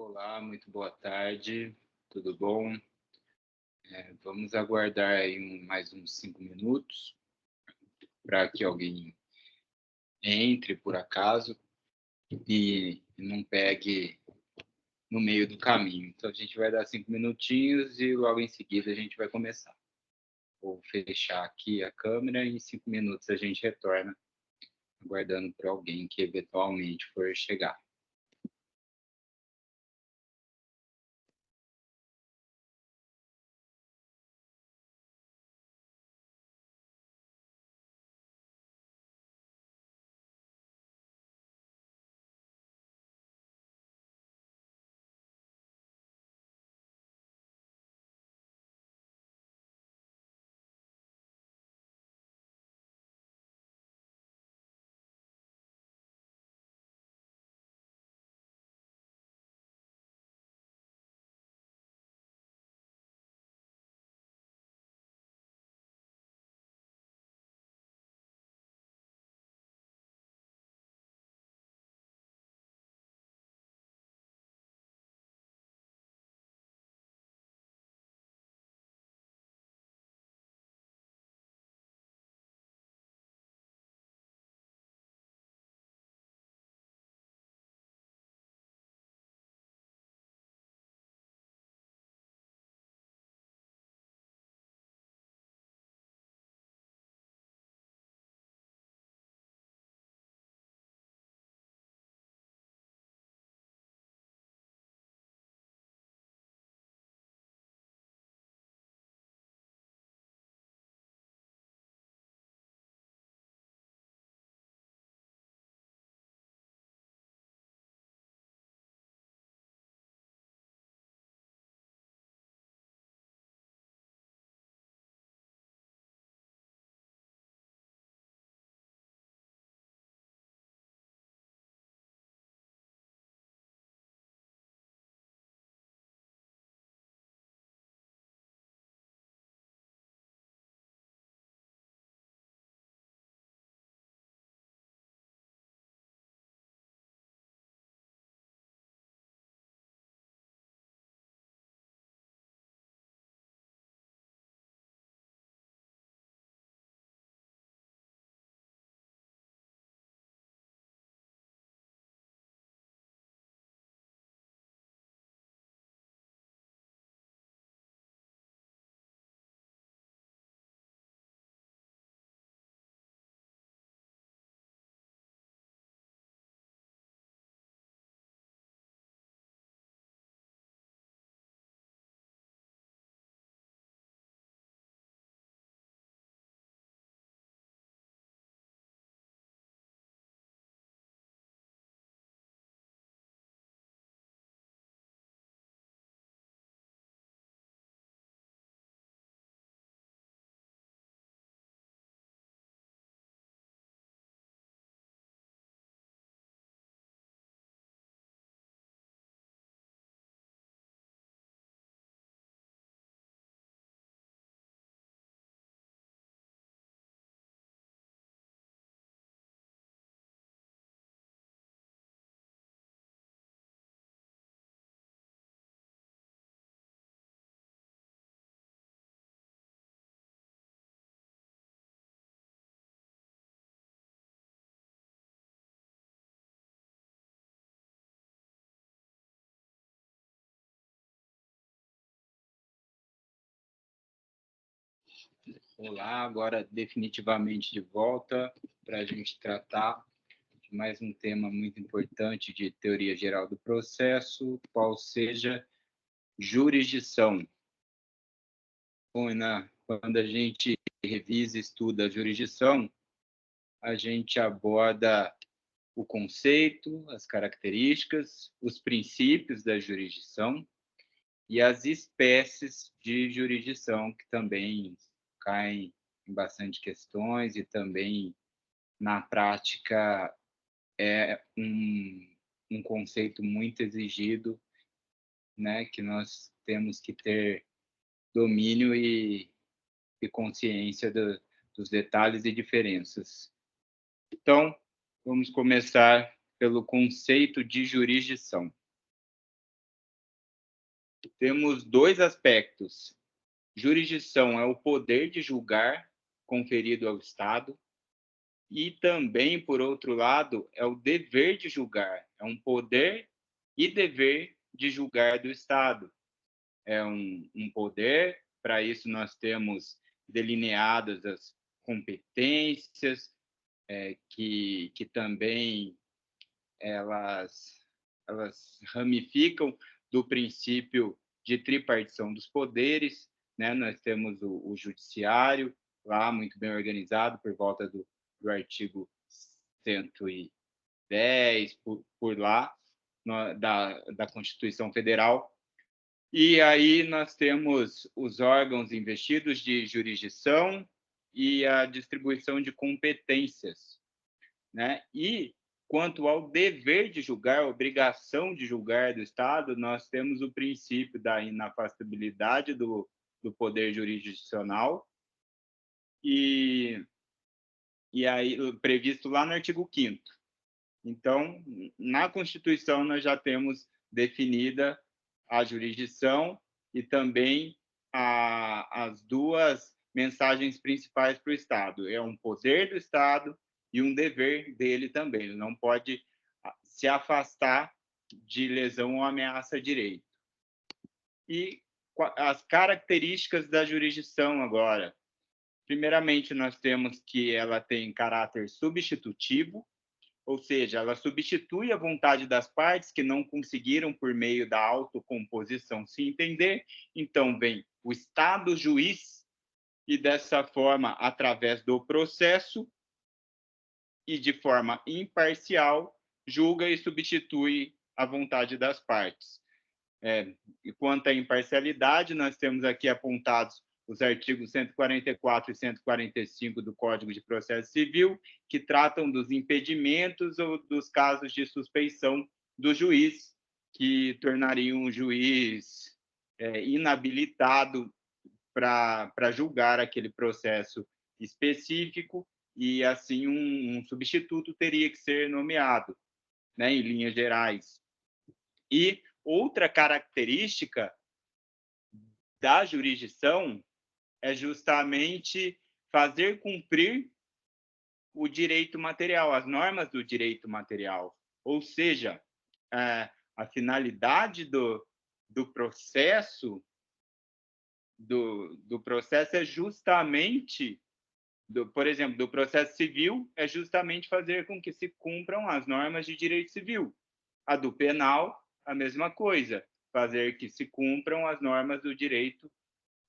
Olá, muito boa tarde, tudo bom? Vamos aguardar aí mais uns 5 minutos para que alguém entre por acaso e não pegue no meio do caminho. Então a gente vai dar 5 minutinhos e logo em seguida a gente vai começar. Vou fechar aqui a câmera e em 5 minutos a gente retorna, aguardando por alguém que eventualmente for chegar. Olá, agora definitivamente de volta para a gente tratar de mais um tema muito importante de teoria geral do processo, qual seja jurisdição. Bom, quando a gente revisa e estuda a jurisdição, a gente aborda o conceito, as características, os princípios da jurisdição e as espécies de jurisdição, que também caem em bastante questões e também, na prática, é um conceito muito exigido, né, que nós temos que ter domínio e consciência dos detalhes e diferenças. Então, vamos começar pelo conceito de jurisdição. temos dois aspectos. Jurisdição é o poder de julgar conferido ao Estado, e também, por outro lado, é o dever de julgar, é um poder e dever de julgar do Estado. É um poder, para isso nós temos delineadas as competências, que também elas ramificam do princípio de tripartição dos poderes, né? Nós temos o judiciário lá muito bem organizado por volta do artigo 110 por lá da Constituição Federal. E aí nós temos os órgãos investidos de jurisdição e a distribuição de competências, né? E quanto ao dever de julgar, a obrigação de julgar do Estado, nós temos o princípio da inafastabilidade do poder jurisdicional e aí previsto lá no artigo 5º. Então, na Constituição nós já temos definida a jurisdição e também as duas mensagens principais para o Estado. É um poder do Estado e um dever dele também. Ele não pode se afastar de lesão ou ameaça a direito. E as características da jurisdição agora. Primeiramente, nós temos que ela tem caráter substitutivo, ou seja, ela substitui a vontade das partes que não conseguiram, por meio da autocomposição, se entender. Então, vem o Estado juiz e, dessa forma, através do processo e de forma imparcial, julga e substitui a vontade das partes. E quanto à imparcialidade, nós temos aqui apontados os artigos 144 e 145 do Código de Processo Civil, que tratam dos impedimentos ou dos casos de suspeição do juiz, que tornariam o juiz inabilitado para julgar aquele processo específico, e assim um substituto teria que ser nomeado, né, em linhas gerais. E outra característica da jurisdição é justamente fazer cumprir o direito material, as normas do direito material. Ou seja, a finalidade do processo é justamente, por exemplo, do processo civil, é justamente fazer com que se cumpram as normas de direito civil. A do penal, a mesma coisa, fazer que se cumpram as normas do direito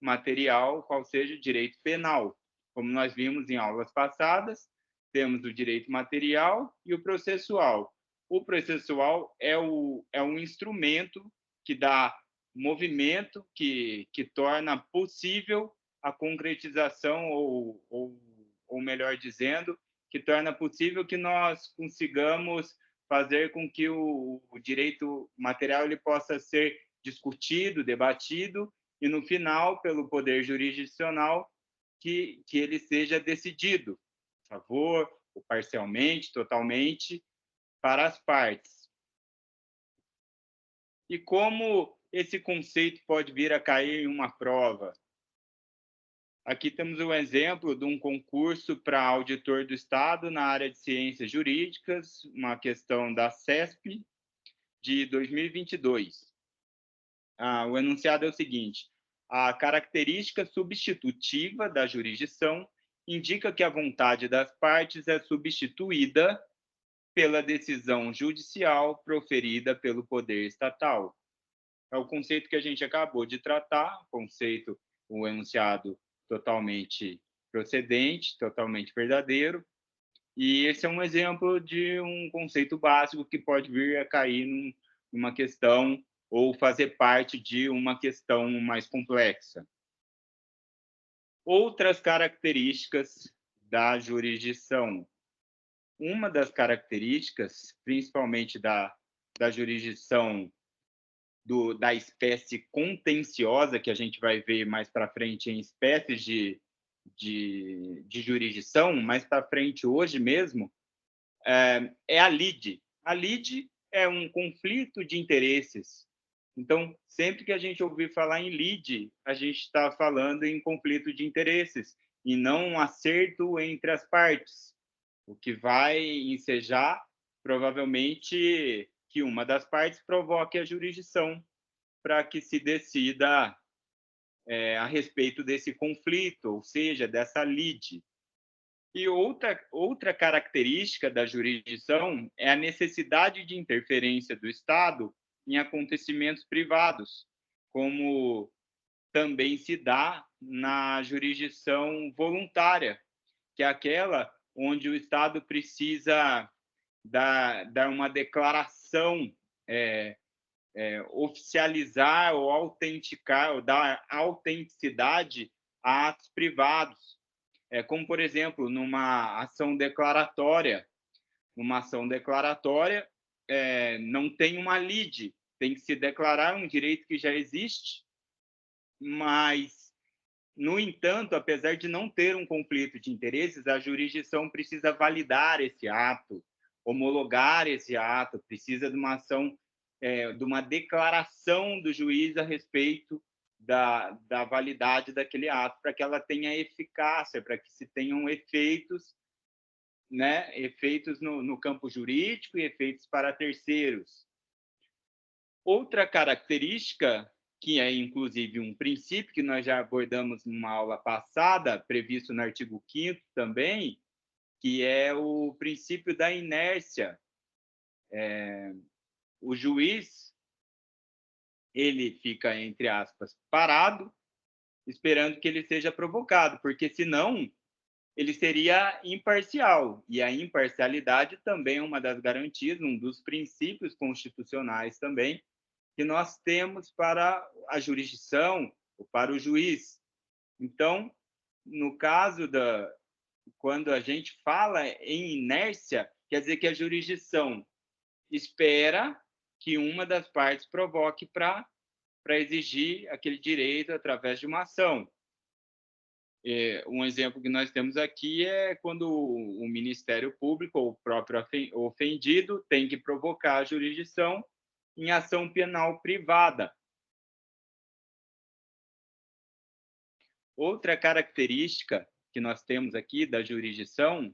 material, qual seja o direito penal. Como nós vimos em aulas passadas, temos o direito material e o processual. O processual é um instrumento que dá movimento, que torna possível a concretização, ou melhor dizendo, que torna possível que nós consigamos fazer com que o direito material ele possa ser discutido, debatido, e, no final, pelo poder jurisdicional, que ele seja decidido a favor, ou parcialmente, totalmente, para as partes. E como esse conceito pode vir a cair em uma prova? Aqui temos um exemplo de um concurso para auditor do Estado na área de ciências jurídicas, uma questão da CESP, de 2022. O enunciado é o seguinte: a característica substitutiva da jurisdição indica que a vontade das partes é substituída pela decisão judicial proferida pelo poder estatal. É o conceito que a gente acabou de tratar, o enunciado totalmente procedente, totalmente verdadeiro, e esse é um exemplo de um conceito básico que pode vir a cair numa questão ou fazer parte de uma questão mais complexa. Outras características da jurisdição. Uma das características, principalmente da jurisdição da espécie contenciosa, que a gente vai ver mais para frente em espécies de jurisdição, mais para frente hoje mesmo, é a lide. A lide é um conflito de interesses Então, sempre que a gente ouvir falar em lide, a gente está falando em conflito de interesses e não um acerto entre as partes, o que vai ensejar, provavelmente, que uma das partes provoque a jurisdição para que se decida a respeito desse conflito, ou seja, dessa lide. E outra característica da jurisdição é a necessidade de interferência do Estado em acontecimentos privados, como também se dá na jurisdição voluntária, que é aquela onde o Estado precisa dar uma declaração, oficializar ou autenticar, ou dar autenticidade a atos privados. Como, por exemplo, numa ação declaratória. Numa ação declaratória, não tem uma lide, tem que se declarar um direito que já existe, mas, no entanto, apesar de não ter um conflito de interesses, a jurisdição precisa validar esse ato, homologar esse ato, precisa de uma ação, de uma declaração do juiz a respeito da validade daquele ato, para que ela tenha eficácia, para que se tenham efeitos, né, efeitos no campo jurídico e efeitos para terceiros. Outra característica, que é inclusive um princípio que nós já abordamos numa aula passada, previsto no artigo 5º também, que é o princípio da inércia. O juiz, ele fica, entre aspas, parado, esperando que ele seja provocado, porque senão ele seria imparcial, e a imparcialidade também é uma das garantias, um dos princípios constitucionais também, que nós temos para a jurisdição ou para o juiz. Então, no caso quando a gente fala em inércia, quer dizer que a jurisdição espera que uma das partes provoque para exigir aquele direito através de uma ação. Um exemplo que nós temos aqui é quando o Ministério Público ou o próprio ofendido tem que provocar a jurisdição em ação penal privada. Outra característica que nós temos aqui da jurisdição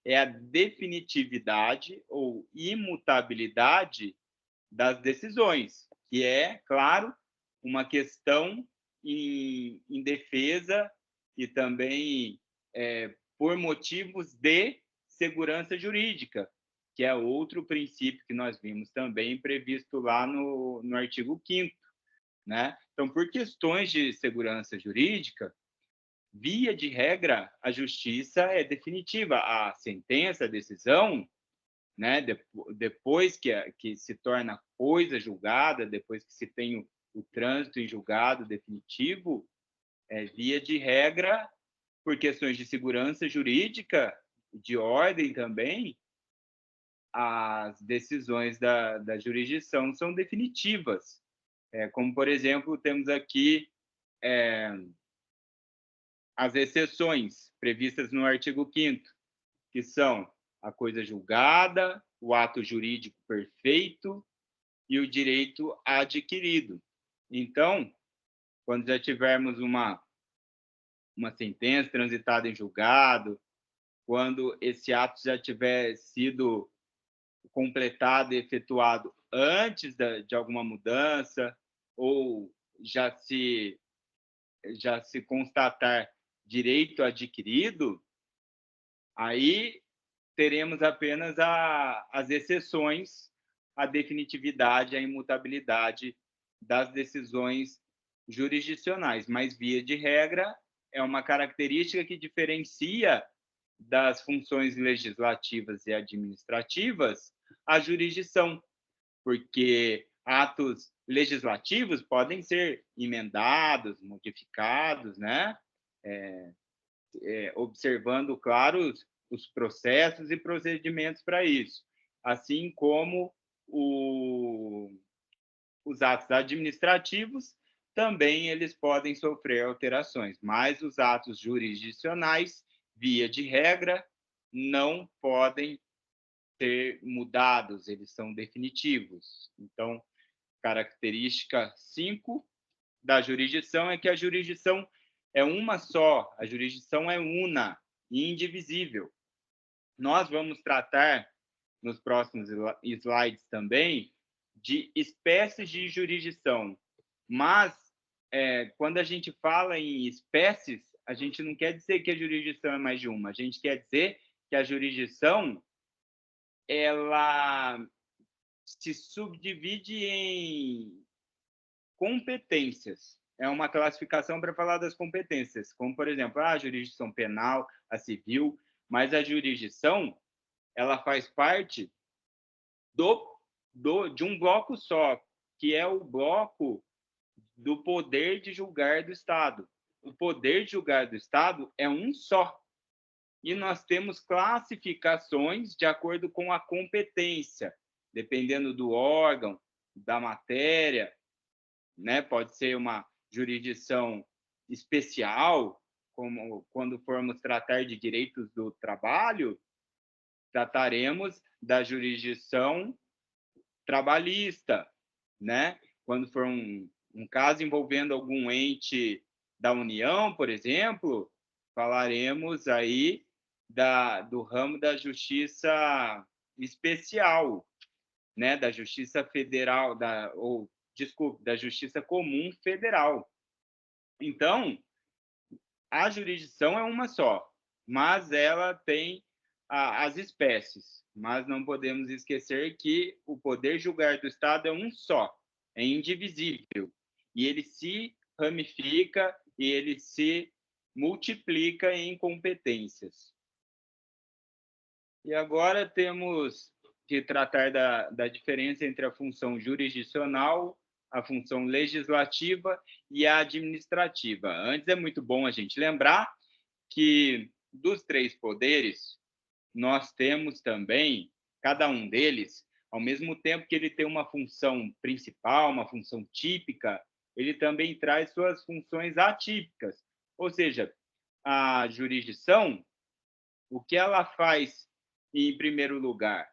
é a definitividade ou imutabilidade das decisões, que é, claro, uma questão em defesa e também por motivos de segurança jurídica, que é outro princípio que nós vimos também previsto lá no artigo 5º, né? Então, por questões de segurança jurídica, via de regra, a justiça é definitiva. A sentença, a decisão, né, depois que se torna coisa julgada, depois que se tem o trânsito em julgado definitivo, via de regra, por questões de segurança jurídica, de ordem também, as decisões da jurisdição são definitivas. Como, por exemplo, temos aqui as exceções previstas no artigo 5º, que são a coisa julgada, o ato jurídico perfeito e o direito adquirido. Então, quando já tivermos uma sentença transitada em julgado, quando esse ato já tiver sido completado e efetuado antes de alguma mudança, ou já se constatar direito adquirido, aí teremos apenas as exceções à definitividade, à imutabilidade das decisões jurisdicionais, mas, via de regra, é uma característica que diferencia das funções legislativas e administrativas a jurisdição, porque atos legislativos podem ser emendados, modificados, né? Observando, claro, os processos e procedimentos para isso, assim como os atos administrativos também eles podem sofrer alterações, mas os atos jurisdicionais, via de regra, não podem ser mudados, eles são definitivos. Então, característica 5 da jurisdição é que a jurisdição é uma só, a jurisdição é una e indivisível. Nós vamos tratar, nos próximos slides também, de espécies de jurisdição, mas quando a gente fala em espécies, a gente não quer dizer que a jurisdição é mais de uma, a gente quer dizer que a jurisdição ela se subdivide em competências. É uma classificação para falar das competências, como, por exemplo, a jurisdição penal, a civil, mas a jurisdição ela faz parte de um bloco só, que é o bloco do poder de julgar do Estado. O poder de julgar do Estado é um só. E nós temos classificações de acordo com a competência, dependendo do órgão, da matéria, né? Pode ser uma jurisdição especial, como quando formos tratar de direitos do trabalho, trataremos da jurisdição trabalhista, né? Quando for um caso envolvendo algum ente da União, por exemplo, falaremos aí do ramo da justiça especial, né? Da justiça federal, da justiça comum federal. Então, a jurisdição é uma só, mas ela tem as espécies. Mas não podemos esquecer que o poder julgar do Estado é um só, é indivisível. E ele se ramifica e ele se multiplica em competências. E agora temos que tratar da diferença entre a função jurisdicional, a função legislativa e a administrativa. Antes, é muito bom a gente lembrar que dos três poderes, nós temos também, cada um deles, ao mesmo tempo que ele tem uma função principal, uma função típica, ele também traz suas funções atípicas. Ou seja, a jurisdição, o que ela faz em primeiro lugar?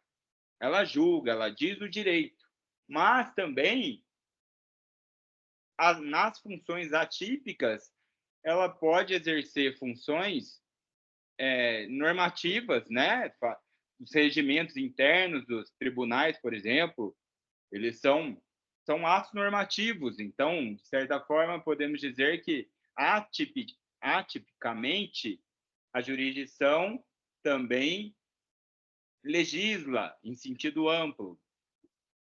Ela julga, ela diz o direito, mas também nas funções atípicas, ela pode exercer funções normativas, né? Os regimentos internos dos tribunais, por exemplo, eles são atos normativos. Então, de certa forma, podemos dizer que atipicamente a jurisdição também legisla em sentido amplo,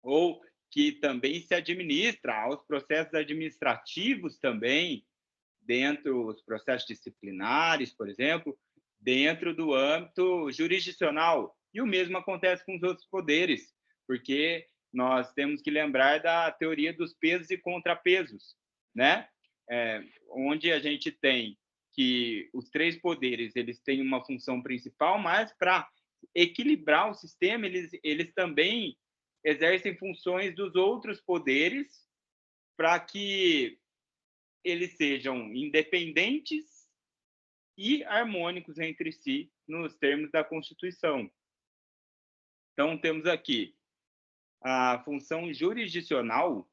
ou que também se administra aos processos administrativos também, dentro dos processos disciplinares, por exemplo, dentro do âmbito jurisdicional. E o mesmo acontece com os outros poderes, porque nós temos que lembrar da teoria dos pesos e contrapesos, né? Onde a gente tem que os três poderes eles têm uma função principal, mas para equilibrar o sistema, eles também exercem funções dos outros poderes para que eles sejam independentes e harmônicos entre si nos termos da Constituição. Então, temos aqui a função jurisdicional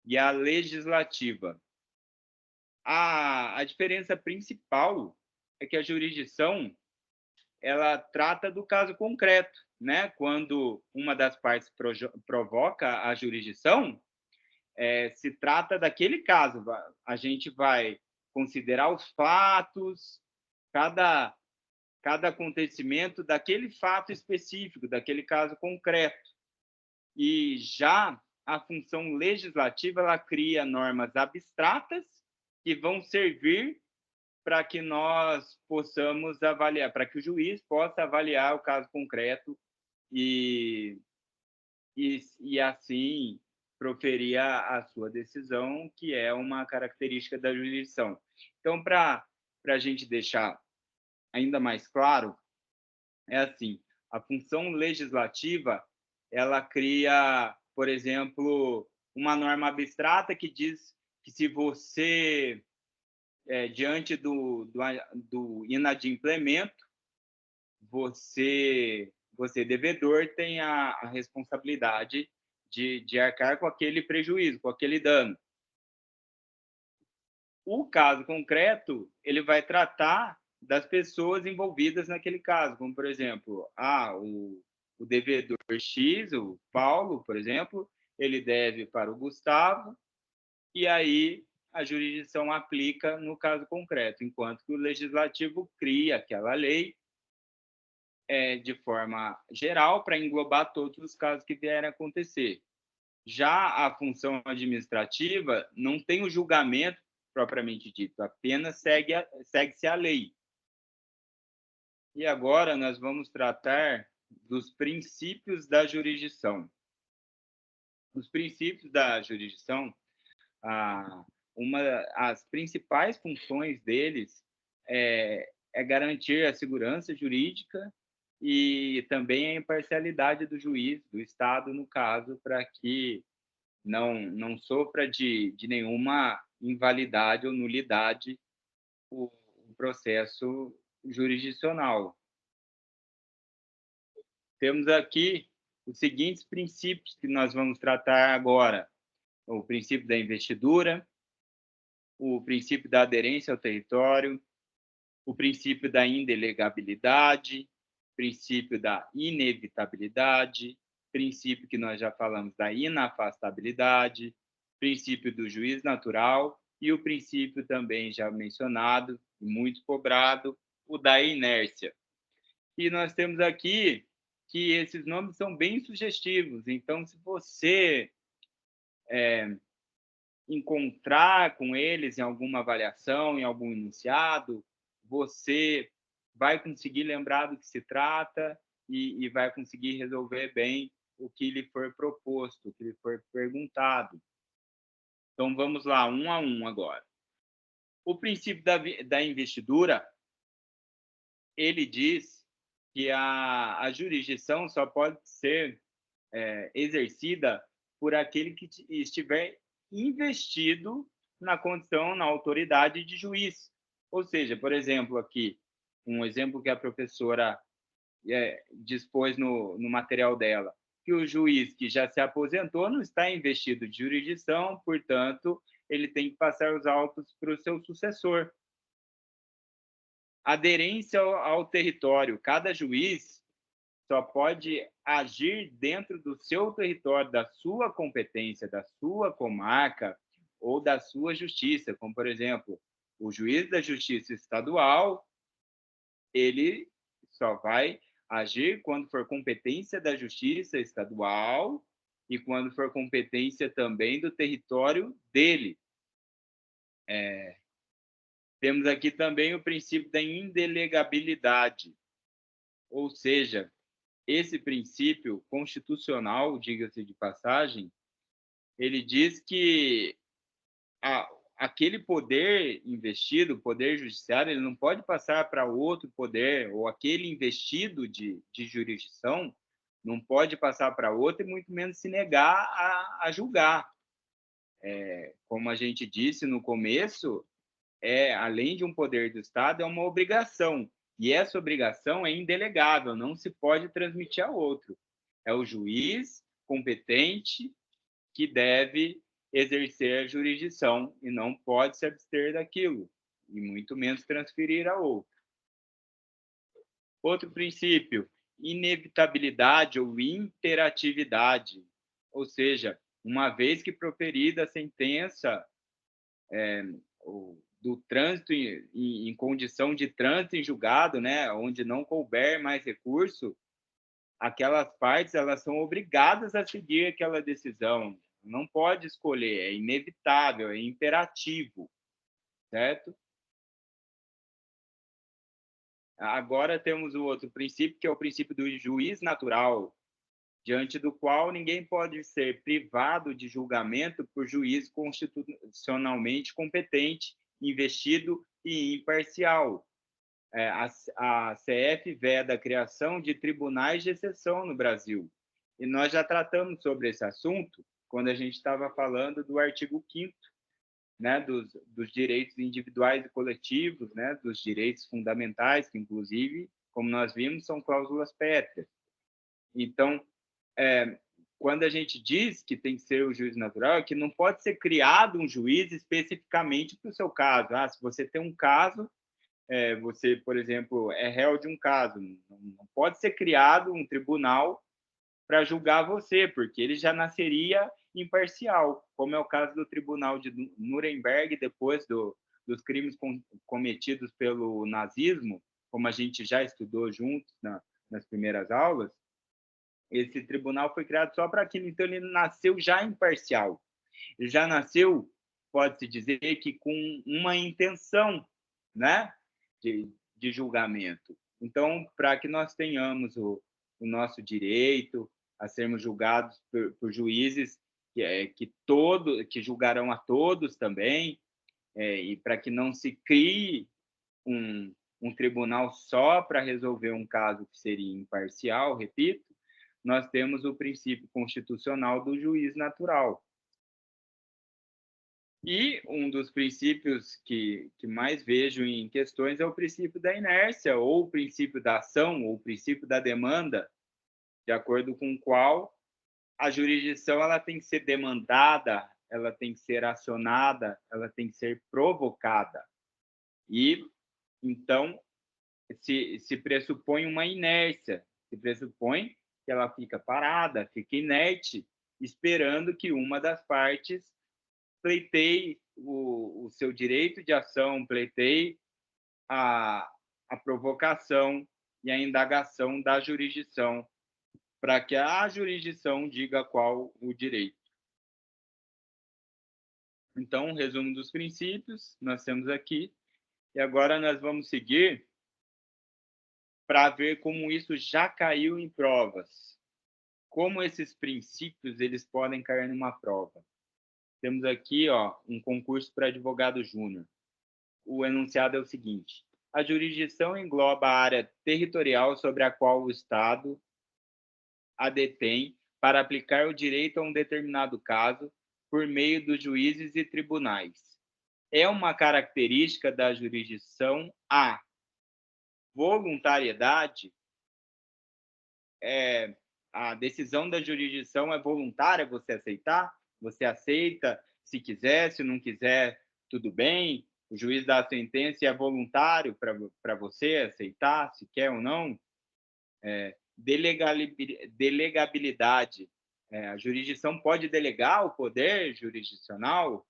e a legislativa. A diferença principal é que a jurisdição ela trata do caso concreto, né? Quando uma das partes provoca a jurisdição, se trata daquele caso. A gente vai considerar os fatos, cada acontecimento daquele fato específico, daquele caso concreto. E já a função legislativa, ela cria normas abstratas que vão servir para que nós possamos avaliar, para que o juiz possa avaliar o caso concreto e assim proferir a sua decisão, que é uma característica da jurisdição. Então, para a gente deixar ainda mais claro, é assim, a função legislativa, ela cria, por exemplo, uma norma abstrata que diz que se você, diante do inadimplemento, você devedor, tem a responsabilidade de arcar com aquele prejuízo, com aquele dano. O caso concreto, ele vai tratar das pessoas envolvidas naquele caso, como, por exemplo, o devedor X, o Paulo, por exemplo, ele deve para o Gustavo, e aí a jurisdição aplica no caso concreto, enquanto que o legislativo cria aquela lei de forma geral para englobar todos os casos que vierem a acontecer. Já a função administrativa não tem o julgamento propriamente dito, apenas segue-se a lei. E agora nós vamos tratar dos princípios da jurisdição. Os princípios da jurisdição, as principais funções deles é garantir a segurança jurídica e também a imparcialidade do juiz, do Estado, no caso, para que não sofra de nenhuma invalidade ou nulidade o processo jurisdicional. Temos aqui os seguintes princípios que nós vamos tratar agora: o princípio da investidura, o princípio da aderência ao território, o princípio da indelegabilidade, princípio da inevitabilidade, princípio que nós já falamos da inafastabilidade, princípio do juiz natural e o princípio também já mencionado, muito cobrado, o da inércia. E nós temos aqui que esses nomes são bem sugestivos, então se você encontrar com eles em alguma avaliação, em algum enunciado, você vai conseguir lembrar do que se trata e vai conseguir resolver bem o que lhe for proposto, o que lhe for perguntado. Então, vamos lá, um a um agora. O princípio da investidura, ele diz que a jurisdição só pode ser exercida por aquele que estiver investido na condição, na autoridade de juiz. Ou seja, por exemplo, aqui, um exemplo que a professora dispôs no material dela, que o juiz que já se aposentou não está investido de jurisdição, portanto, ele tem que passar os autos para o seu sucessor. Aderência ao território. Cada juiz só pode agir dentro do seu território, da sua competência, da sua comarca ou da sua justiça, como, por exemplo, o juiz da justiça estadual, ele só vai agir quando for competência da justiça estadual e quando for competência também do território dele. Temos aqui também o princípio da indelegabilidade, ou seja, esse princípio constitucional, diga-se de passagem, ele diz que aquele poder investido, o poder judiciário, ele não pode passar para outro poder, ou aquele investido de jurisdição não pode passar para outro e muito menos se negar a julgar. Como a gente disse no começo, além de um poder do Estado, é uma obrigação. E essa obrigação é indelegável, não se pode transmitir a outro. É o juiz competente que deve exercer a jurisdição e não pode se abster daquilo, e muito menos transferir a outro. Outro princípio, inevitabilidade ou imperatividade, ou seja, uma vez que proferida a sentença do trânsito em condição de trânsito em julgado, né, onde não couber mais recurso, aquelas partes elas são obrigadas a seguir aquela decisão. Não pode escolher, é inevitável, é imperativo, certo? Agora temos o outro princípio, que é o princípio do juiz natural, diante do qual ninguém pode ser privado de julgamento por juiz constitucionalmente competente, investido e imparcial. A CF veda a criação de tribunais de exceção no Brasil. E nós já tratamos sobre esse assunto quando a gente estava falando do artigo 5º, né, dos direitos individuais e coletivos, né, dos direitos fundamentais, que, inclusive, como nós vimos, são cláusulas pétreas. Então, quando a gente diz que tem que ser o juiz natural, é que não pode ser criado um juiz especificamente para o seu caso. Ah, se você tem um caso, você, por exemplo, é réu de um caso, não pode ser criado um tribunal para julgar você, porque ele já nasceria imparcial, como é o caso do Tribunal de Nuremberg, depois dos crimes cometidos pelo nazismo, como a gente já estudou juntos nas primeiras aulas. Esse tribunal foi criado só para aquilo, então ele nasceu já imparcial. Ele já nasceu, pode-se dizer, que com uma intenção, né, de julgamento. Então, para que nós tenhamos o nosso direito a sermos julgados por juízes que julgarão a todos também, e para que não se crie um tribunal só para resolver um caso que seria imparcial, repito, nós temos o princípio constitucional do juiz natural. E um dos princípios que mais vejo em questões é o princípio da inércia, ou o princípio da ação, ou o princípio da demanda, de acordo com o qual a jurisdição ela tem que ser demandada, ela tem que ser acionada, ela tem que ser provocada. E, então, se pressupõe uma inércia, se pressupõe que ela fica parada, fica inerte, esperando que uma das partes pleiteie o seu direito de ação, pleiteie a provocação e a indagação da jurisdição, para que a jurisdição diga qual o direito. Então, um resumo dos princípios nós temos aqui, e agora nós vamos seguir para ver como isso já caiu em provas. Como esses princípios eles podem cair numa prova. Temos aqui um concurso para advogado júnior. O enunciado é o seguinte: a jurisdição engloba a área territorial sobre a qual o Estado a detém para aplicar o direito a um determinado caso por meio dos juízes e tribunais. É uma característica da jurisdição a voluntariedade. A decisão da jurisdição é voluntária, você aceitar? Você aceita se quiser, se não quiser, tudo bem. O juiz dá a sentença e é voluntário para você aceitar, se quer ou não. Delegabilidade. A jurisdição pode delegar o poder jurisdicional.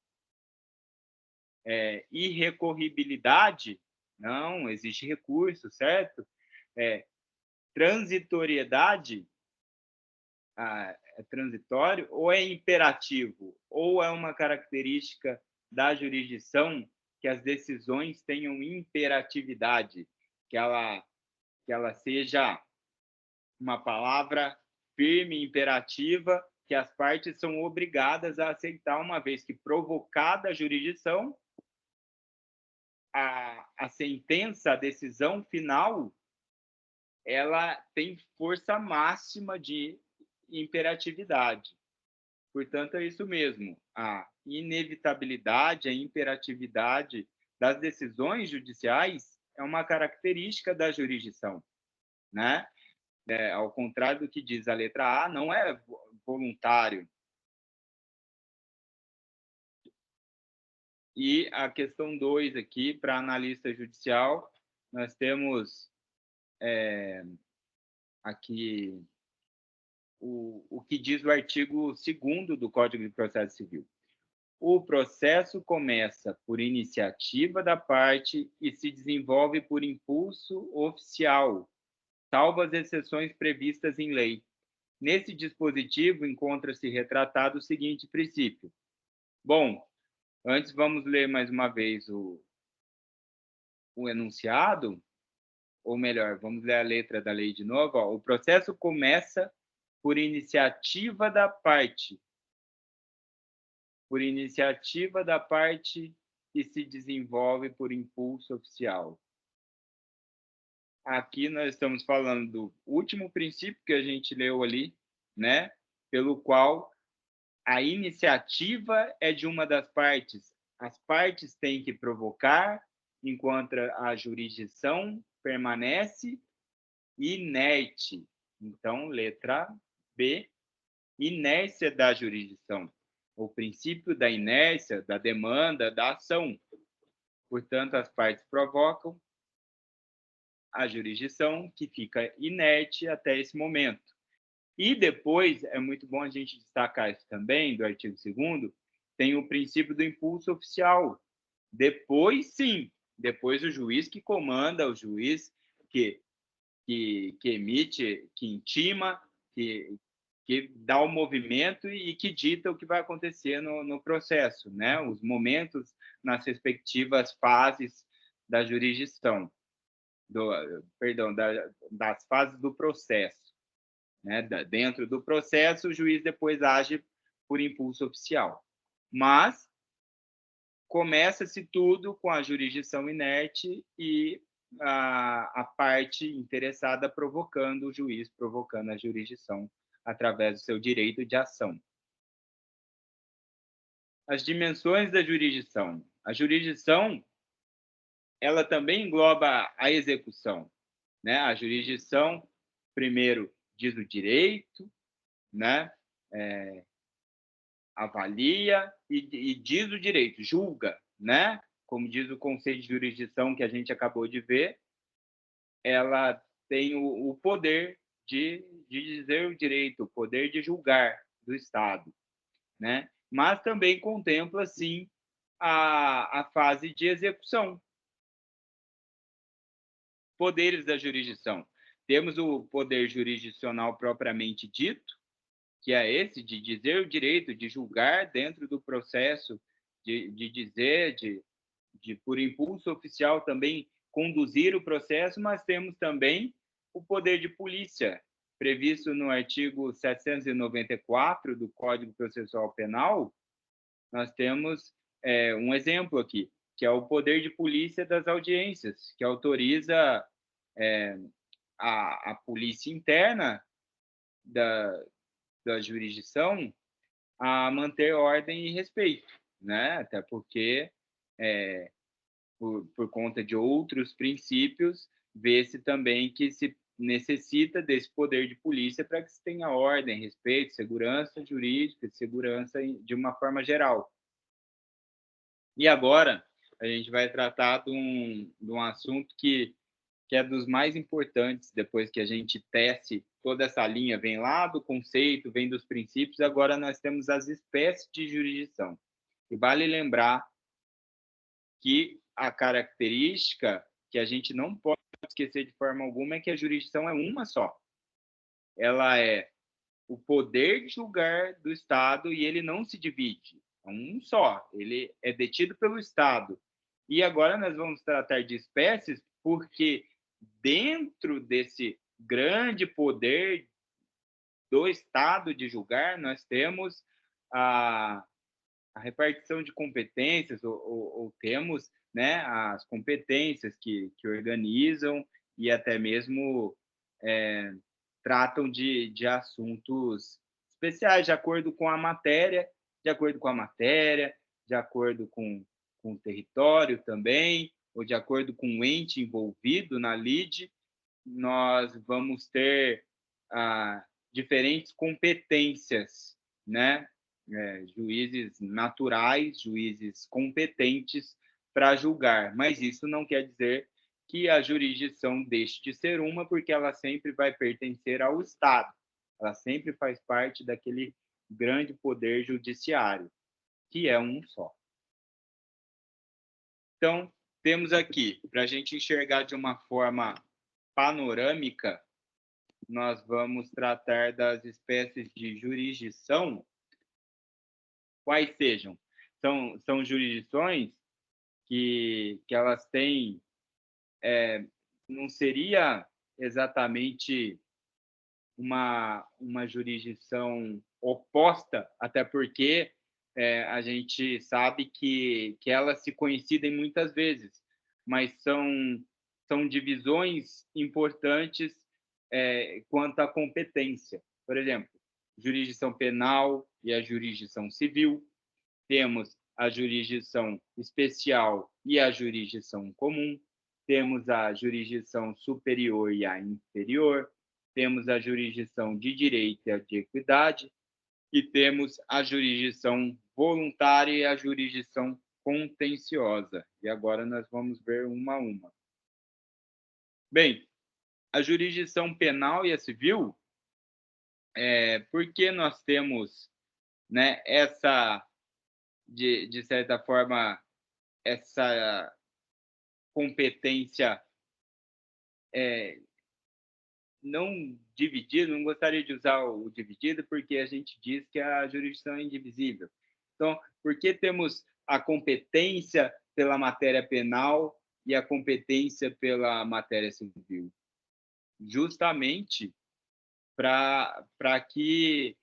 Irrecorribilidade. Não, existe recurso, certo? Transitoriedade. É transitório ou é imperativo? Ou é uma característica da jurisdição que as decisões tenham imperatividade, que ela seja uma palavra firme, imperativa, que as partes são obrigadas a aceitar, uma vez que provocada a jurisdição, a sentença, a decisão final, ela tem força máxima de imperatividade. Portanto, é isso mesmo. A inevitabilidade, a imperatividade das decisões judiciais é uma característica da jurisdição, né? Ao contrário do que diz a letra A, não é voluntário. E a questão 2 aqui, para analista judicial, nós temos aqui o que diz o artigo 2º do Código de Processo Civil. O processo começa por iniciativa da parte e se desenvolve por impulso oficial, salvo as exceções previstas em lei. Nesse dispositivo encontra-se retratado o seguinte princípio. Bom, antes vamos ler mais uma vez o enunciado, ou melhor, vamos ler a letra da lei de novo. O processo começa por iniciativa da parte. Por iniciativa da parte e se desenvolve por impulso oficial. Aqui nós estamos falando do último princípio que a gente leu ali, né? Pelo qual a iniciativa é de uma das partes. As partes têm que provocar, enquanto a jurisdição permanece inerte. Então, letra B, inércia da jurisdição, o princípio da inércia, da demanda, da ação. Portanto, as partes provocam a jurisdição, que fica inerte até esse momento. E depois, é muito bom a gente destacar isso também, do artigo 2º, tem o princípio do impulso oficial. Depois, sim, depois o juiz que comanda, o juiz que, que emite, que intima, que dá o movimento e que dita o que vai acontecer no processo, né? Os momentos nas respectivas fases da jurisdição, perdão, das fases do processo. Né? Dentro do processo, o juiz depois age por impulso oficial. Mas começa-se tudo com a jurisdição inerte e a parte interessada provocando o juiz, provocando a jurisdição através do seu direito de ação. As dimensões da jurisdição. A jurisdição, ela também engloba a execução, né? A jurisdição, primeiro, diz o direito, né? Avalia e diz o direito, julga, né? Como diz o conceito de jurisdição que a gente acabou de ver, ela tem o poder de dizer o direito, o poder de julgar do Estado, né? Mas também contempla, sim, a fase de execução. Poderes da jurisdição. Temos o poder jurisdicional propriamente dito, que é esse de dizer o direito, de julgar dentro do processo, de dizer, por impulso oficial também conduzir o processo, mas temos também o poder de polícia, previsto no artigo 794 do Código Processual Penal. Nós temos um exemplo aqui, que é o poder de polícia das audiências, que autoriza a polícia interna da jurisdição a manter ordem e respeito, né? Até porque, por conta de outros princípios, vê-se também que se necessita desse poder de polícia para que se tenha ordem, respeito, segurança jurídica, segurança de uma forma geral. E agora a gente vai tratar de um assunto que é dos mais importantes, depois que a gente tece toda essa linha, vem lá do conceito, vem dos princípios, agora nós temos as espécies de jurisdição. E vale lembrar que a característica que a gente não pode esquecer de forma alguma é que a jurisdição é uma só. Ela é o poder de julgar do Estado e ele não se divide. É um só. Ele é detido pelo Estado. E agora nós vamos tratar de espécies porque dentro desse grande poder do Estado de julgar, nós temos a repartição de competências, ou temos, né, as competências que organizam e até mesmo tratam de assuntos especiais, de acordo com a matéria, de acordo com a matéria, de acordo com o território também, ou de acordo com o ente envolvido na lide, nós vamos ter diferentes competências, né? Juízes naturais, juízes competentes para julgar, mas isso não quer dizer que a jurisdição deixe de ser uma, porque ela sempre vai pertencer ao Estado, ela sempre faz parte daquele grande poder judiciário, que é um só. Então, temos aqui, para a gente enxergar de uma forma panorâmica, nós vamos tratar das espécies de jurisdição, quais sejam. São jurisdições que elas têm, não seria exatamente uma jurisdição oposta, até porque a gente sabe que elas se coincidem muitas vezes, mas são divisões importantes quanto à competência. Por exemplo, jurisdição penal e a jurisdição civil, temos a jurisdição especial e a jurisdição comum, temos a jurisdição superior e a inferior, temos a jurisdição de direito e a de equidade, e temos a jurisdição voluntária e a jurisdição contenciosa. E agora nós vamos ver uma a uma. Bem, a jurisdição penal e a civil, porque nós temos, né, essa, de certa forma, essa competência não dividida, não gostaria de usar o dividido, porque a gente diz que a jurisdição é indivisível. Então, por que temos a competência pela matéria penal e a competência pela matéria civil? Justamente para que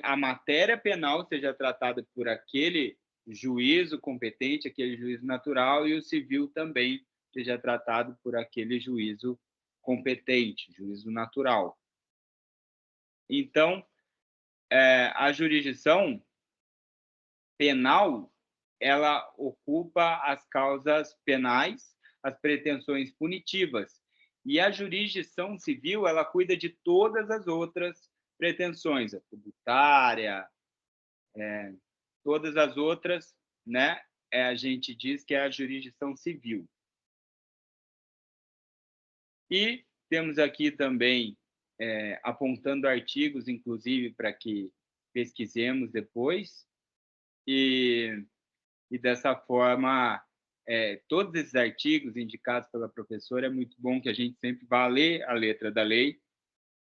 a matéria penal seja tratada por aquele juízo competente, aquele juízo natural, e o civil também seja tratado por aquele juízo competente, juízo natural. Então, a jurisdição penal, ela ocupa as causas penais, as pretensões punitivas, e a jurisdição civil, ela cuida de todas as outras pretensões, a tributária, todas as outras, né? A gente diz que é a jurisdição civil. E temos aqui também, apontando artigos, inclusive, para que pesquisemos depois, e dessa forma, todos esses artigos indicados pela professora, é muito bom que a gente sempre vá ler a letra da lei,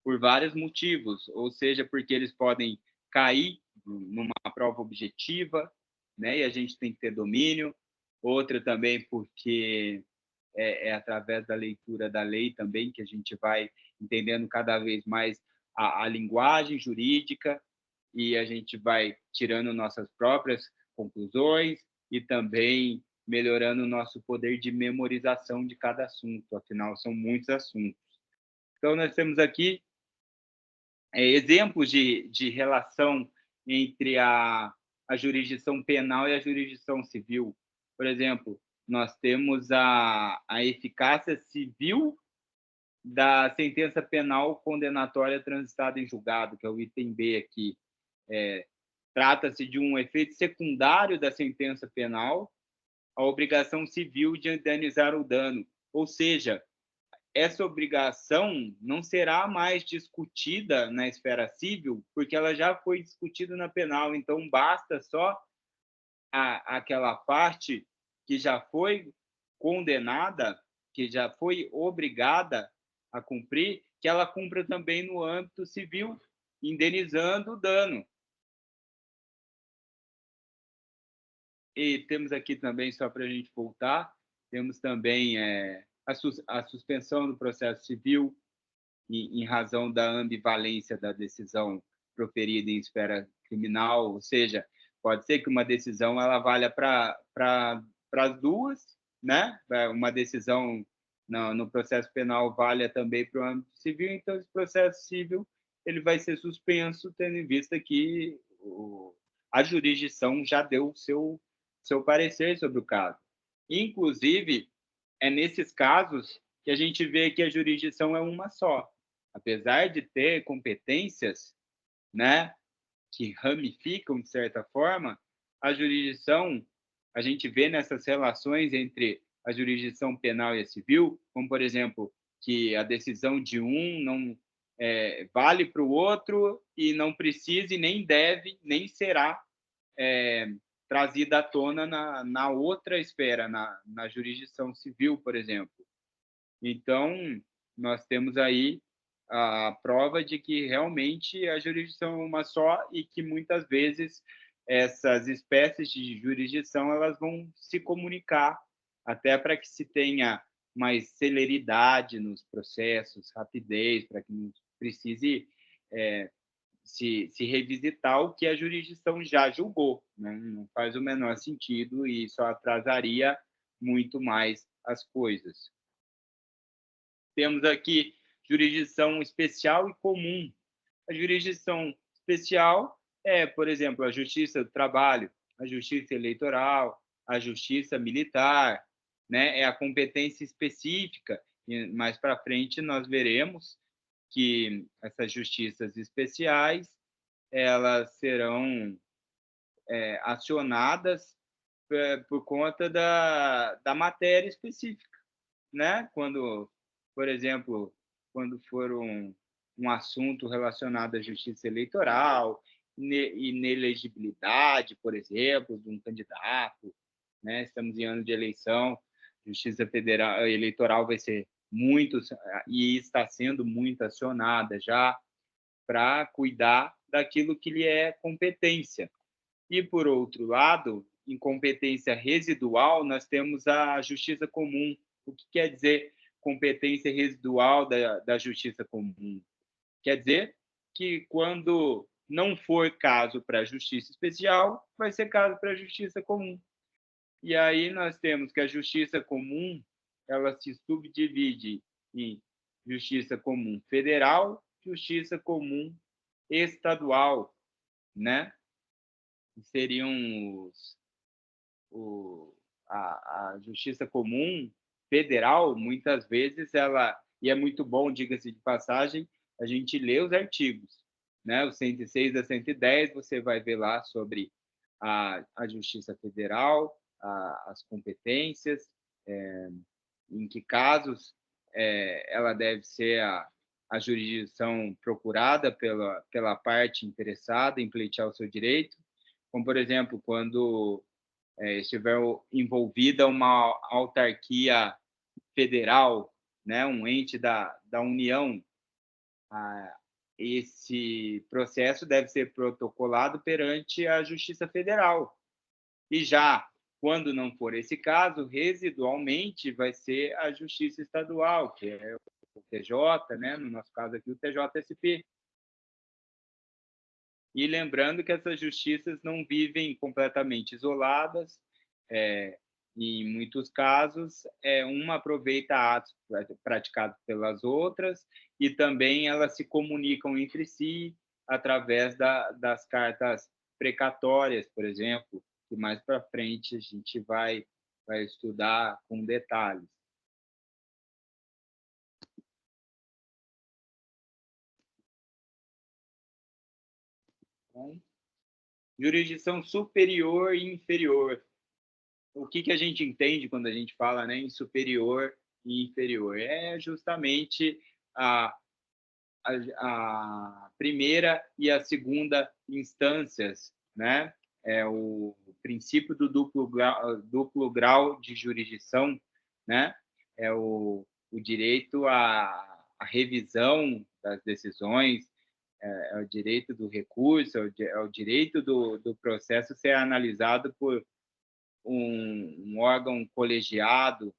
por vários motivos, ou seja, porque eles podem cair numa prova objetiva, né, e a gente tem que ter domínio, outra também porque é através da leitura da lei também que a gente vai entendendo cada vez mais a linguagem jurídica, e a gente vai tirando nossas próprias conclusões e também melhorando o nosso poder de memorização de cada assunto, afinal, são muitos assuntos. Então, nós temos aqui exemplos de relação entre a jurisdição penal e a jurisdição civil. Por exemplo, nós temos a eficácia civil da sentença penal condenatória transitada em julgado, que é o item B aqui. Trata-se de um efeito secundário da sentença penal, a obrigação civil de indenizar o dano. Ou seja, essa obrigação não será mais discutida na esfera civil, porque ela já foi discutida na penal. Então, basta só aquela parte que já foi condenada, que já foi obrigada a cumprir, que ela cumpra também no âmbito civil, indenizando o dano. E temos aqui também, só para a gente voltar, temos também a suspensão do processo civil em razão da ambivalência da decisão proferida em esfera criminal, ou seja, pode ser que uma decisão ela valha para as duas, né? Uma decisão no processo penal valha também para o âmbito civil, então esse processo civil ele vai ser suspenso, tendo em vista que a jurisdição já deu o seu parecer sobre o caso. Inclusive, é nesses casos que a gente vê que a jurisdição é uma só. Apesar de ter competências, né, que ramificam de certa forma, a jurisdição, a gente vê nessas relações entre a jurisdição penal e a civil, como, por exemplo, que a decisão de um não vale para o outro e não precisa e nem deve, nem será trazida à tona na outra esfera, na jurisdição civil, por exemplo. Então, nós temos aí a prova de que realmente a jurisdição é uma só e que muitas vezes essas espécies de jurisdição elas vão se comunicar até para que se tenha mais celeridade nos processos, rapidez, para que não precise se revisitar o que a jurisdição já julgou, né? Não faz o menor sentido e só atrasaria muito mais as coisas. Temos aqui jurisdição especial e comum. A jurisdição especial por exemplo, a Justiça do Trabalho, a Justiça Eleitoral, a Justiça Militar, né? É a competência específica. E mais para frente nós veremos que essas justiças especiais elas serão acionadas por conta da matéria específica, né? Quando, por exemplo, quando for um assunto relacionado à justiça eleitoral, inelegibilidade, por exemplo, de um candidato, né? Estamos em ano de eleição, justiça federal eleitoral vai ser muito e está sendo muito acionada já para cuidar daquilo que lhe é competência. E, por outro lado, em competência residual, nós temos a justiça comum. O que quer dizer competência residual da justiça comum? Quer dizer que, quando não for caso para a justiça especial, vai ser caso para a justiça comum. E aí nós temos que a justiça comum, ela se subdivide em justiça comum federal, justiça comum estadual, né? Seriam o, a justiça comum federal, muitas vezes, ela, e é muito bom, diga-se de passagem, a gente lê os artigos, né? O 106 a 110, você vai ver lá sobre a Justiça Federal, as competências, em que casos ela deve ser a jurisdição procurada pela parte interessada em pleitear o seu direito, como, por exemplo, quando estiver envolvida uma autarquia federal, né, um ente da União, esse processo deve ser protocolado perante a Justiça Federal. E já quando não for esse caso, residualmente vai ser a Justiça Estadual, que é o TJ, né, no nosso caso aqui, o TJSP. E lembrando que essas justiças não vivem completamente isoladas, em muitos casos, uma aproveita atos praticados pelas outras e também elas se comunicam entre si através das cartas precatórias, por exemplo, que mais para frente a gente vai estudar com detalhes. Então, jurisdição superior e inferior. O que a gente entende quando a gente fala, né, em superior e inferior? É justamente a, a primeira e a segunda instâncias, né? É o princípio do duplo grau de jurisdição, né? É o direito à revisão das decisões, é o direito do recurso, é o direito do processo ser analisado por um órgão colegiado,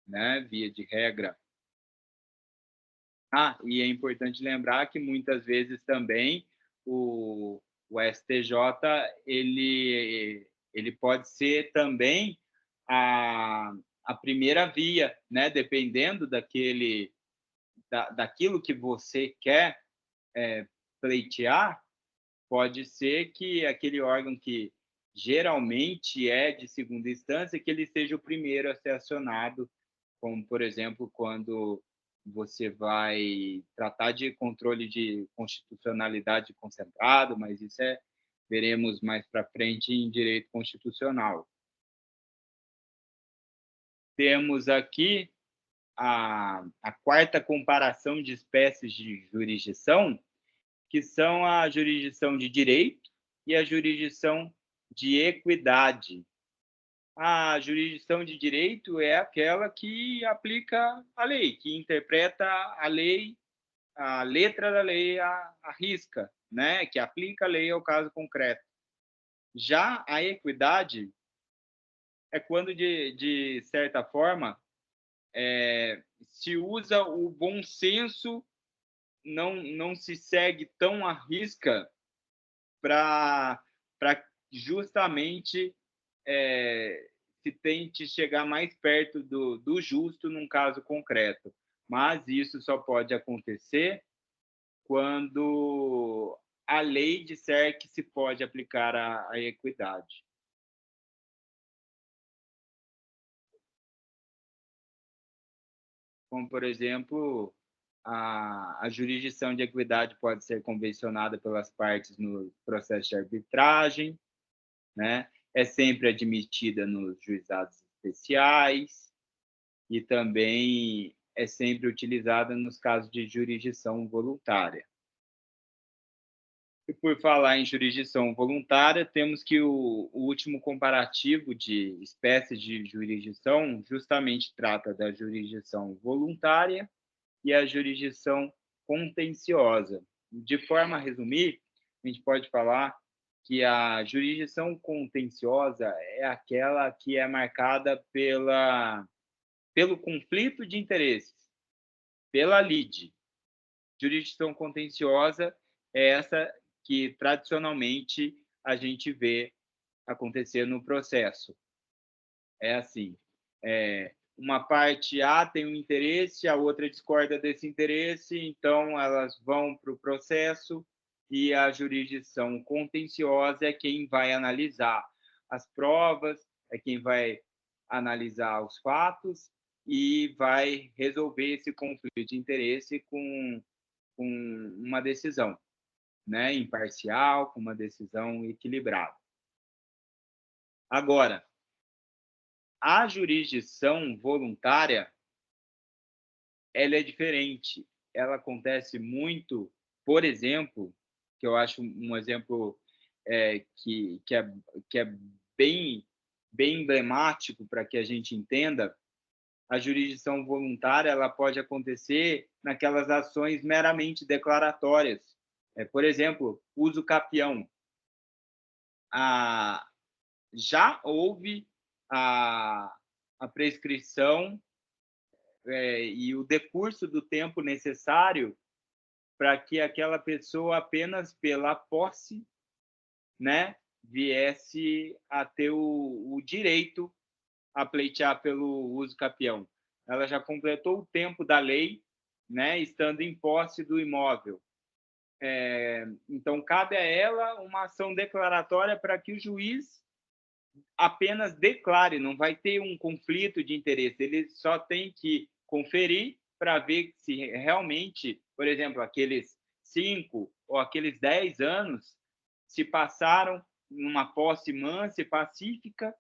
né, via de regra. E é importante lembrar que muitas vezes também o STJ ele pode ser também a primeira via, né, dependendo daquilo que você quer pleitear, pode ser que aquele órgão que geralmente é de segunda instância, que ele seja o primeiro a ser acionado, como, por exemplo, quando você vai tratar de controle de constitucionalidade concentrado, mas isso veremos mais para frente em direito constitucional. Temos aqui a quarta comparação de espécies de jurisdição, que são a jurisdição de direito e a jurisdição de equidade. A jurisdição de direito é aquela que aplica a lei, que interpreta a lei, a letra da lei à risca, né? Que aplica a lei ao caso concreto. Já a equidade é quando, de certa forma, se usa o bom senso, não se segue tão à risca para justamente se tente chegar mais perto do justo num caso concreto. Mas isso só pode acontecer quando a lei disser que se pode aplicar a equidade. Como, por exemplo, A jurisdição de equidade pode ser convencionada pelas partes no processo de arbitragem, né? É sempre admitida nos juizados especiais e também é sempre utilizada nos casos de jurisdição voluntária. E por falar em jurisdição voluntária, temos que o último comparativo de espécies de jurisdição justamente trata da jurisdição voluntária e a jurisdição contenciosa. De forma a resumir, a gente pode falar que a jurisdição contenciosa é aquela que é marcada pelo conflito de interesses, pela lide. Jurisdição contenciosa é essa que tradicionalmente a gente vê acontecer no processo. É assim, uma parte A tem um interesse, a outra discorda desse interesse, então elas vão para o processo e a jurisdição contenciosa é quem vai analisar as provas, é quem vai analisar os fatos e vai resolver esse conflito de interesse com uma decisão, né, imparcial, com uma decisão equilibrada. Agora, a jurisdição voluntária, ela é diferente. Ela acontece muito, por exemplo, que eu acho um exemplo que é bem, bem emblemático para que a gente entenda, a jurisdição voluntária ela pode acontecer naquelas ações meramente declaratórias. Por exemplo, uso capião. Já houve a prescrição e o decurso do tempo necessário para que aquela pessoa, apenas pela posse, né, viesse a ter o direito a pleitear pelo uso capião. Ela já completou o tempo da lei, né, estando em posse do imóvel. Então, cabe a ela uma ação declaratória para que o juiz apenas declare, não vai ter um conflito de interesse, ele só tem que conferir para ver se realmente, por exemplo, aqueles 5 ou aqueles 10 anos se passaram numa posse mansa e pacífica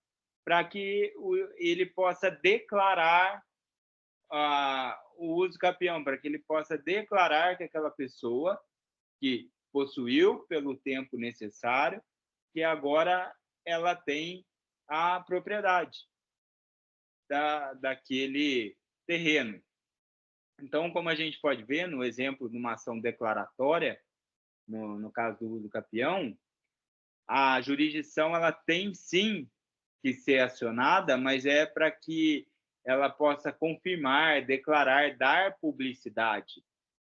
para que ele possa declarar o uso capião, para que ele possa declarar que aquela pessoa que possuiu pelo tempo necessário, que agora ela tem a propriedade daquele terreno. Então, como a gente pode ver no exemplo de uma ação declaratória, no caso do uso capião, a jurisdição ela tem sim que ser acionada, mas é para que ela possa confirmar, declarar, dar publicidade,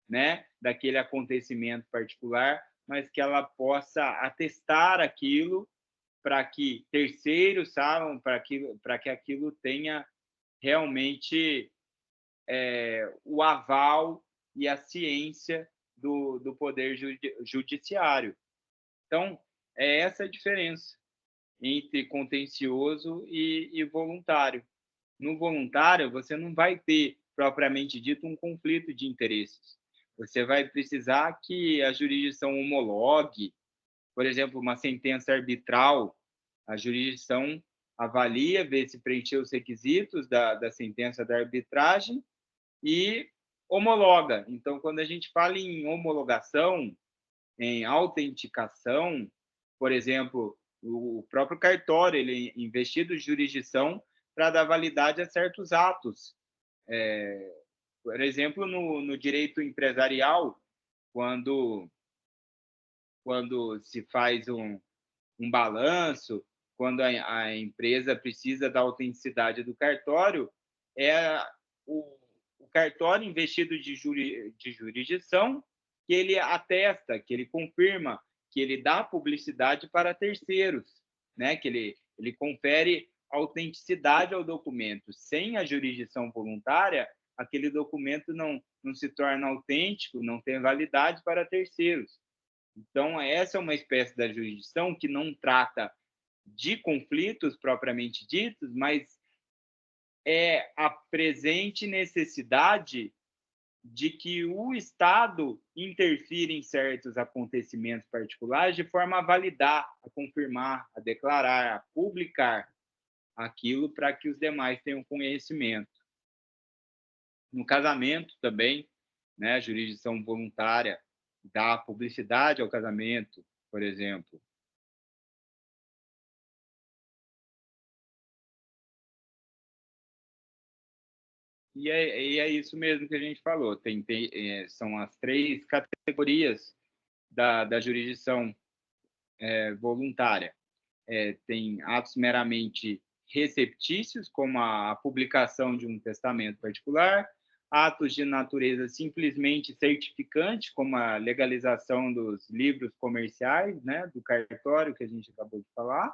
né, daquele acontecimento particular, mas que ela possa atestar aquilo para que terceiros saibam, para que aquilo tenha realmente o aval e a ciência do poder judiciário. Então, é essa a diferença entre contencioso e voluntário. No voluntário, você não vai ter, propriamente dito, um conflito de interesses. Você vai precisar que a jurisdição homologue, por exemplo, uma sentença arbitral, a jurisdição avalia, vê se preencheu os requisitos da sentença da arbitragem e homologa. Então, quando a gente fala em homologação, em autenticação, por exemplo, o próprio cartório ele é investido de jurisdição para dar validade a certos atos. Por exemplo, no direito empresarial, quando, quando se faz um balanço, quando a empresa precisa da autenticidade do cartório, é o cartório investido de jurisdição que ele atesta, que ele confirma, que ele dá publicidade para terceiros, né? Que ele confere autenticidade ao documento. Sem a jurisdição voluntária, aquele documento não se torna autêntico, não tem validade para terceiros. Então, essa é uma espécie da jurisdição que não trata de conflitos propriamente ditos, mas é a presente necessidade de que o Estado interfira em certos acontecimentos particulares de forma a validar, a confirmar, a declarar, a publicar aquilo para que os demais tenham conhecimento. No casamento também, né, a jurisdição voluntária dá publicidade ao casamento, por exemplo. E é isso mesmo que a gente falou. São as três categorias da jurisdição voluntária. Tem atos meramente receptícios, como a publicação de um testamento particular, atos de natureza simplesmente certificante, como a legalização dos livros comerciais, né, do cartório que a gente acabou de falar,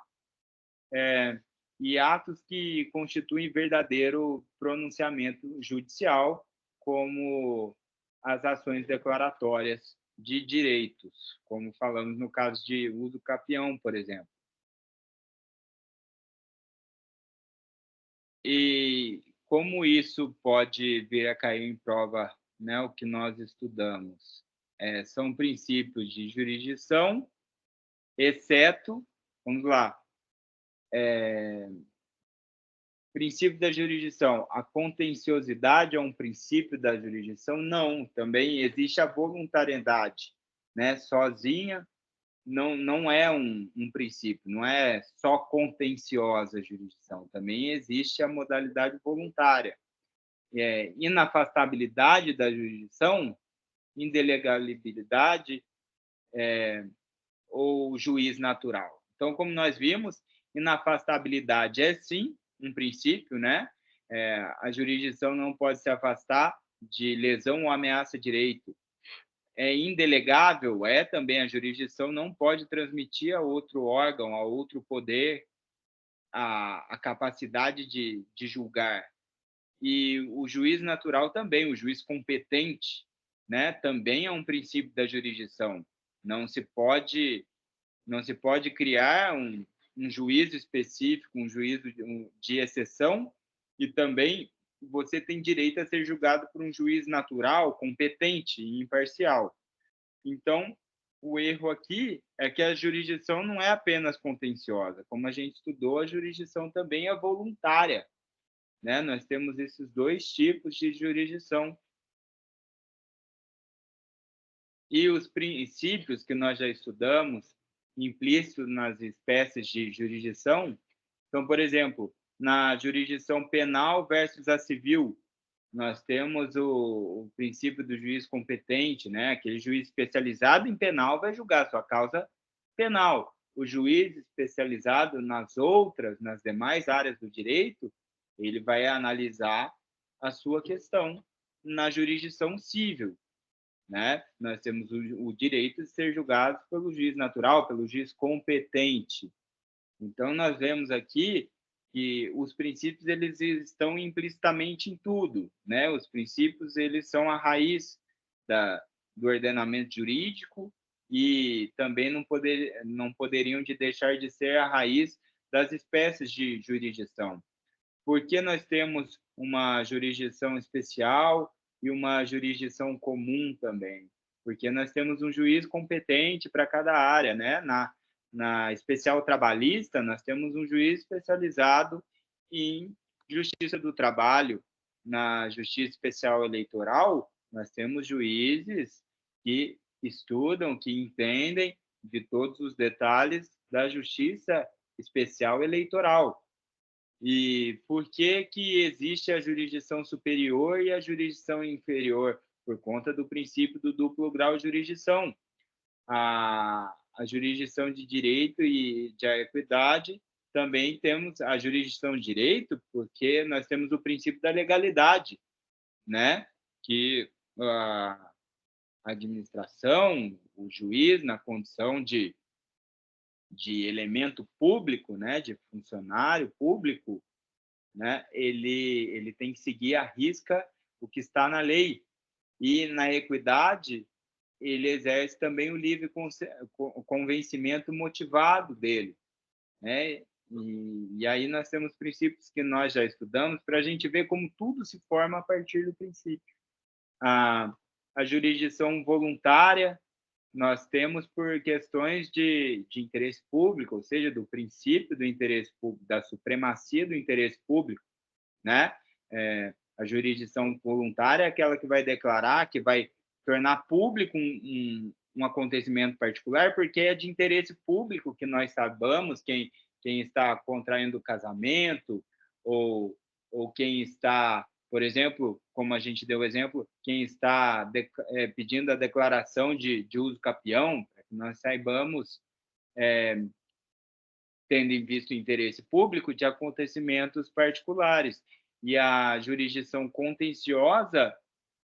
e atos que constituem verdadeiro pronunciamento judicial, como as ações declaratórias de direitos, como falamos no caso de uso capião, por exemplo. E como isso pode vir a cair em prova, né, o que nós estudamos? São princípios de jurisdição, exceto, vamos lá, princípio da jurisdição, a contenciosidade é um princípio da jurisdição? Não, também existe a voluntariedade, né? Sozinha não é um princípio, não é só contenciosa a jurisdição, também existe a modalidade voluntária. Inafastabilidade da jurisdição, indelegabilidade ou juiz natural. Então, como nós vimos, inafastabilidade é sim um princípio, né? A jurisdição não pode se afastar de lesão ou ameaça a direito. Indelegável também a jurisdição não pode transmitir a outro órgão, a outro poder, a capacidade de julgar. E o juiz natural também, o juiz competente, né, também é um princípio da jurisdição. Não se pode, não se pode criar um juízo específico, um juízo de exceção, e também você tem direito a ser julgado por um juiz natural, competente e imparcial. Então, o erro aqui é que a jurisdição não é apenas contenciosa, como a gente estudou, a jurisdição também é voluntária, né? Nós temos esses dois tipos de jurisdição. E os princípios que nós já estudamos, implícitos nas espécies de jurisdição, então, por exemplo, na jurisdição penal versus a civil, nós temos o princípio do juiz competente, né? Aquele juiz especializado em penal vai julgar a sua causa penal. O juiz especializado nas demais áreas do direito, ele vai analisar a sua questão na jurisdição civil, né? Nós temos o direito de ser julgados pelo juiz natural, pelo juiz competente. Então, nós vemos aqui que os princípios eles estão implicitamente em tudo, né? Os princípios eles são a raiz do ordenamento jurídico e também não poderiam de deixar de ser a raiz das espécies de jurisdição. Por que nós temos uma jurisdição especial e uma jurisdição comum também? Porque nós temos um juiz competente para cada área, né? Na especial trabalhista, nós temos um juiz especializado em justiça do trabalho. Na justiça especial eleitoral, nós temos juízes que estudam, que entendem de todos os detalhes da justiça especial eleitoral. E por que que existe a jurisdição superior e a jurisdição inferior? Por conta do princípio do duplo grau de jurisdição. A jurisdição de direito e de equidade, também temos a jurisdição de direito, porque nós temos o princípio da legalidade, né? Que a administração, o juiz, na condição de elemento público, né? De funcionário público, né? Ele tem que seguir à risca o que está na lei. E na equidade, ele exerce também o livre convencimento motivado dele, né? E aí nós temos princípios que nós já estudamos para a gente ver como tudo se forma a partir do princípio. A jurisdição voluntária nós temos por questões de interesse público, ou seja, do princípio do interesse público, da supremacia do interesse público, né? A jurisdição voluntária é aquela que vai declarar, que vai tornar público um acontecimento particular, porque é de interesse público que nós saibamos quem está contraindo casamento, ou quem está, por exemplo, como a gente deu o exemplo, quem está pedindo a declaração de uso capião, para que nós saibamos, tendo em vista o interesse público, de acontecimentos particulares. E a jurisdição contenciosa,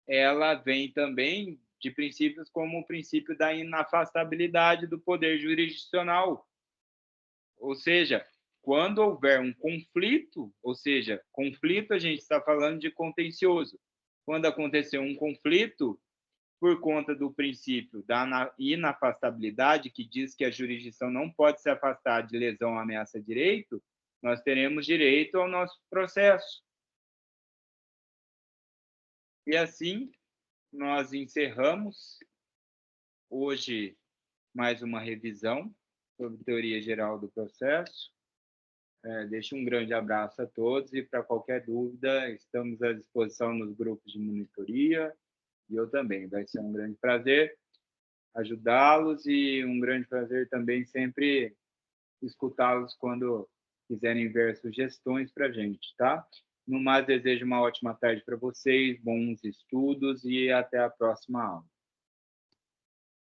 ela vem também de princípios como o princípio da inafastabilidade do poder jurisdicional. Ou seja, quando houver um conflito, ou seja, conflito a gente está falando de contencioso. Quando aconteceu um conflito, por conta do princípio da inafastabilidade, que diz que a jurisdição não pode se afastar de lesão ou ameaça a direito, nós teremos direito ao nosso processo. E assim, nós encerramos hoje mais uma revisão sobre teoria geral do processo. Deixo um grande abraço a todos e, para qualquer dúvida, estamos à disposição nos grupos de monitoria, e eu também. Vai ser um grande prazer ajudá-los e um grande prazer também sempre escutá-los quando quiserem ver sugestões para a gente, tá? No mais, desejo uma ótima tarde para vocês, bons estudos e até a próxima aula.